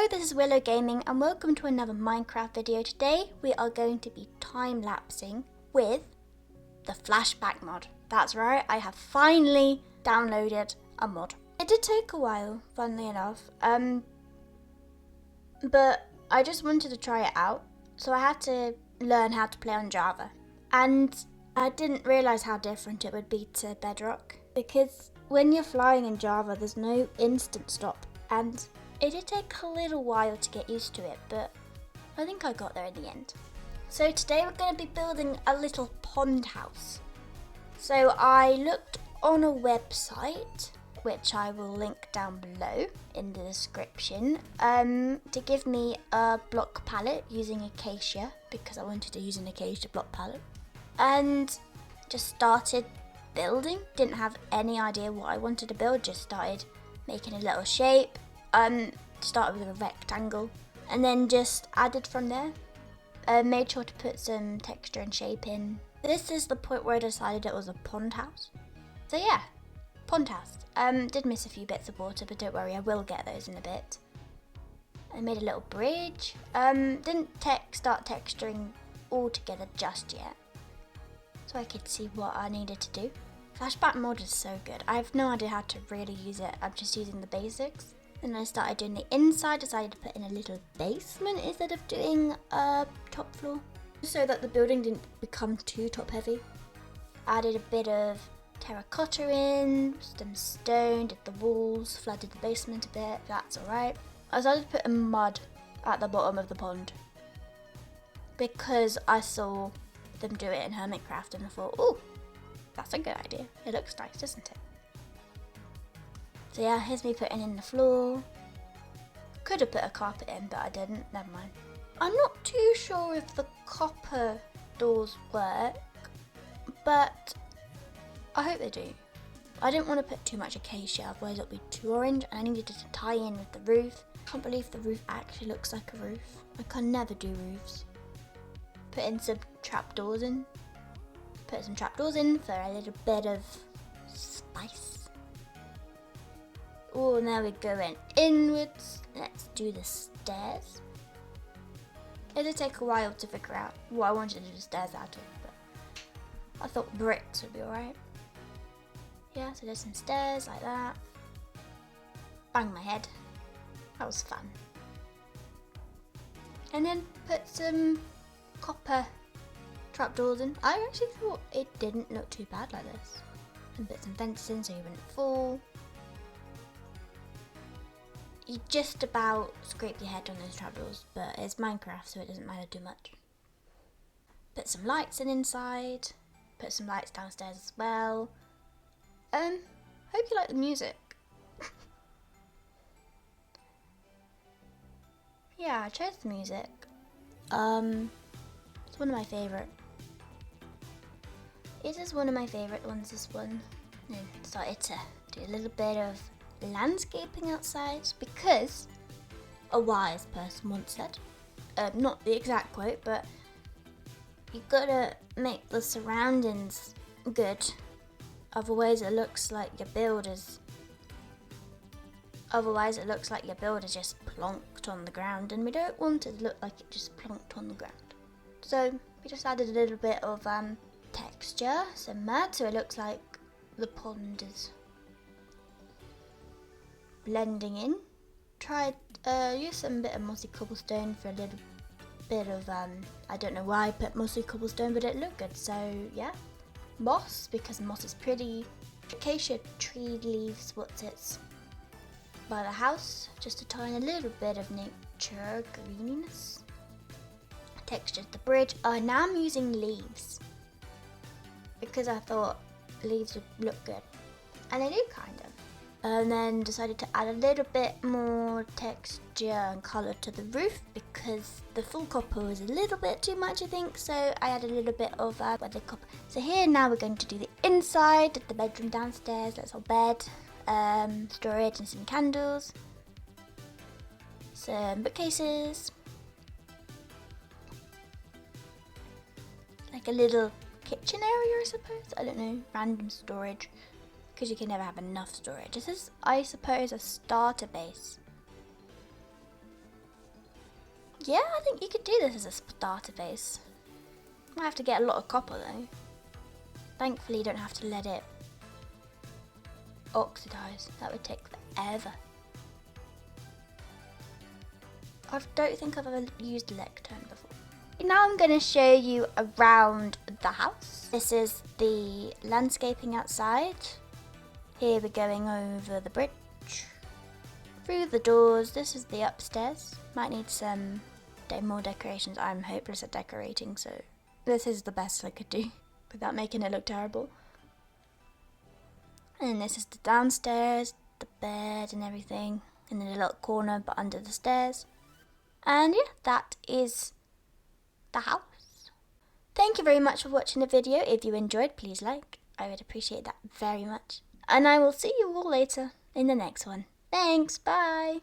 Hello, this is Willow Gaming and welcome to another Minecraft video. Today we are going to be time-lapsing with the Flashback mod. That's right, I have finally downloaded a mod. It did take a while, funnily enough, but I just wanted to try it out, so I had to learn how to play on Java. And I didn't realise how different it would be to Bedrock, because when you're flying in Java there's no instant stop, and it did take a little while to get used to it, but I think I got there in the end. So today we're going to be building a little pond house. So I looked on a website, which I will link down below in the description, to give me a block palette using acacia, because I wanted to use an acacia block palette. And just started building, didn't have any idea what I wanted to build, just started making a little shape. Started with a rectangle and then just added from there. Made sure to put some texture and shape in. This is the point where I decided it was a pond house. So yeah, pond house. Did miss a few bits of water, but don't worry, I will get those in a bit. I made a little bridge. Didn't start texturing all together just yet, so I could see what I needed to do. Flashback mod is so good. I have no idea how to really use it. I'm just using the basics. Then I started doing the inside, decided to put in a little basement instead of doing a top floor, so that the building didn't become too top heavy. Added a bit of terracotta in, some stone, did the walls, flooded the basement a bit, that's alright. I decided to put a mud at the bottom of the pond, because I saw them do it in Hermitcraft and I thought, oh, that's a good idea. It looks nice, doesn't it? So yeah, here's me putting in the floor. Could have put a carpet in, but I didn't, never mind. I'm not too sure if the copper doors work, but I hope they do. I didn't want to put too much acacia, otherwise it'll be too orange, and I needed to tie in with the roof. I can't believe the roof actually looks like a roof. I can never do roofs. Put in some trapdoors in. Put some trapdoors in for a little bit of spice. Oh, now we're going inwards. Let's do the stairs. It did take a while to figure out what I wanted to do the stairs out of, but I thought bricks would be alright. Yeah, so there's some stairs like that. Bang my head. That was fun. And then put some copper trapdoors in. I actually thought it didn't look too bad like this. And put some fences in so you wouldn't fall. You just about scrape your head on those trapdoors, but it's Minecraft, so it doesn't matter too much. Put some lights in inside. Put some lights downstairs as well. Hope you like the music. Yeah, I chose the music. It's one of my favourite. It is one of my favourite ones, this one. And started to do a little bit of landscaping outside, because a wise person once said, not the exact quote, but you gotta make the surroundings good, otherwise it looks like your build is just plonked on the ground, and we don't want it to look like it just plonked on the ground. So we just added a little bit of texture, some mud, so it looks like the pond is blending in. Tried use some bit of mossy cobblestone for a little bit of I don't know why I put mossy cobblestone, but it looked good, so yeah. Moss, because moss is pretty. Acacia tree leaves, by the house, just to tie in a little bit of nature greeniness. Textured the bridge. Now I'm using leaves, because I thought leaves would look good, and they do kind of. And then decided to add a little bit more texture and colour to the roof, because the full copper was a little bit too much, I think, so I added a little bit of weathered copper. So here now we're going to do the inside, the bedroom downstairs, little bed, storage and some candles, some bookcases, like a little kitchen area, I suppose, I don't know, random storage. Because you can never have enough storage. This is, I suppose, a starter base. Yeah, I think you could do this as a starter base. Might have to get a lot of copper though. Thankfully you don't have to let it oxidize. That would take forever. I don't think I've ever used a lectern before. Now I'm going to show you around the house. This is the landscaping outside. Here we're going over the bridge. Through the doors, this is the upstairs. Might need some more decorations. I'm hopeless at decorating, so this is the best I could do without making it look terrible. And this is the downstairs, the bed and everything, in a little corner but under the stairs. And yeah, that is the house. Thank you very much for watching the video. If you enjoyed, please like. I would appreciate that very much. And I will see you all later in the next one. Thanks, bye.